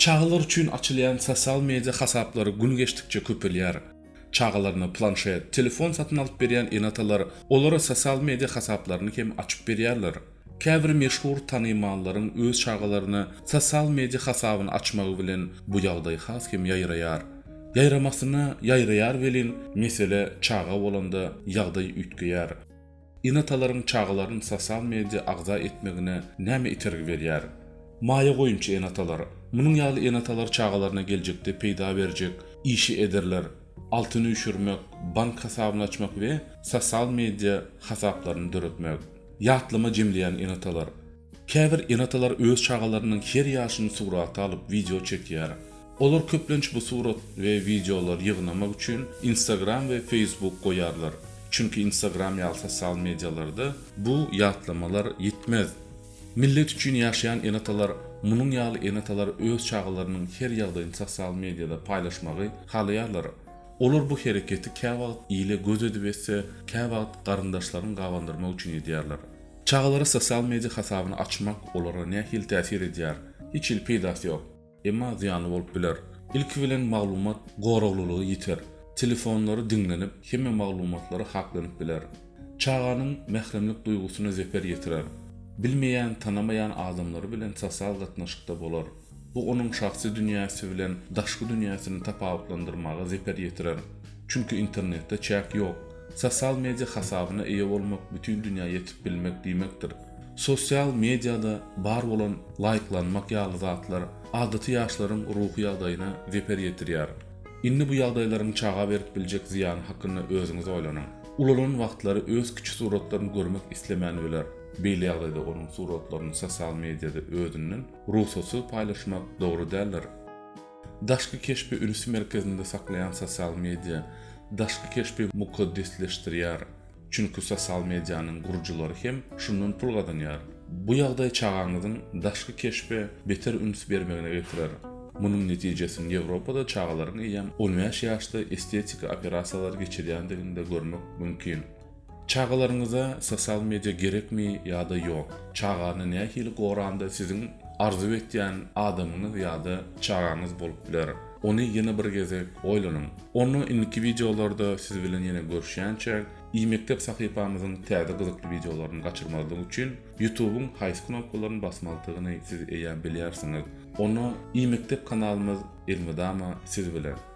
Çağlar üçün açılayan sosial media hasaplary gün geçdikçe köpelýär. Çağalaryna planşet, telefon satyn alyp berýän enatalar olara sosial media hasaplaryny hem açyp berýärler. Käbir meşhur tanymanlaryň öz çağalaryny sosial media hasabyny açmagy bilen bu ýagdaý has hem ýaýraýar. Ýaýramasyny ýaýraýar welin mesele çağa bolanda ýagdaý ütgeýär. Enatalaryň çağalaryny sosial media agza etmegine näme itergi berýär? Maýa goýunçy enatalar. Munun ýaly enatalar çağalaryna geljekde peýda berjek işi ederler. Altyny üşürmek, bank hasabyny açmak we sosial media hasaplaryny döretmek. Ýatlyma jemleýän enatalar. Käbir enatalar öz çağalarynyň her ýaşyny surat alyp video çekýär. Olar köplenç bu surat we videolar ýygnamak üçin Instagram we Facebook goýarlar. Çünki Instagram ýaly sosial medialarda bu ýatlamalar ýetmez. Millet üçin ýaşaýan enatalar, munun ýaly enatalar öz çağalarynyň her ýagdaýyny sosial mediada paýlaşmagy halaýarlar. Olar bu hereketi käwagt ýyle göz edip etse, käwagt garyndaşlaryny gawandyrmak üçin edýärler. Çağalara sosial media hasabyny açmak olara nähil täsir edýär? Hiç il peýdasy ýok. Emma ziýany bolup biler. Ilki bilen maglumat goraglylygy ýeter. Telefonlary diňlenip, hemme maglumatlary haklanyp biler. Çağanyň mähremlik duýgusyna zeper ýetirer. Bilmeýän, tanamaýan adamlary bilen sosial gatnaşykda bolar. Bu onuň şahsy dünýäsi bilen daşky dünýäsyny tapawutlandyrmagy zeper ýetirer. Çünki internetde çäk ýok. Sosial media hasabyna eýe bolmak bütün dünýä ýetip bilmek diýmekdir. Sosial mediada bar bolan laýklanmak ýaly zatlar adaty ýaşlaryň ruhy ýagdaýyna zeper ýetirýär. Indi bu ýagdaýlaryň çağa berip biljek ziýany hakyny özüňiz oýlanyň. Ularyň wagtlary öz kiçik suratlaryny görmek islemän biler. Beýle ýagdaýda onuň suratlaryny sosial mediada özüniň ruhsosy paýlaşmak dogry däldir. Daşky keşpi ünüsi merkezinde saklayan sosial media daşky keşpi mukaddesleşdirýär. Çünki sosial medianyň gurujulary hem şundan pul gazanýar. Bu ýagdaý çağaňyzyň daşky keşpe beter ünüs bermegine getirer. Munun netijesini Ýewropada çağalaryň ýa 15 ýaşda estetika operasiýalary geçirýändiginde görmek mümkin. Çağalaryňyza sosial media gerekmi ýa-da ýok? Çağany nähili goranda siziň arzu etýän adamyňyz ýa-da çağanyz bolup biler. Ony ýene bir gezek oýlanyň. Onu inki videolarda siz bilen ýene görüşýänçä, e-mektep sahypamyzyň täze gyzykly videolaryny gaçyrmagyň üçin YouTube'un haýsy knopkalaryny basmalydygyny siz eýen bilýärsiňiz. Onu e-mektep kanalymyz Elmydama siz bilen.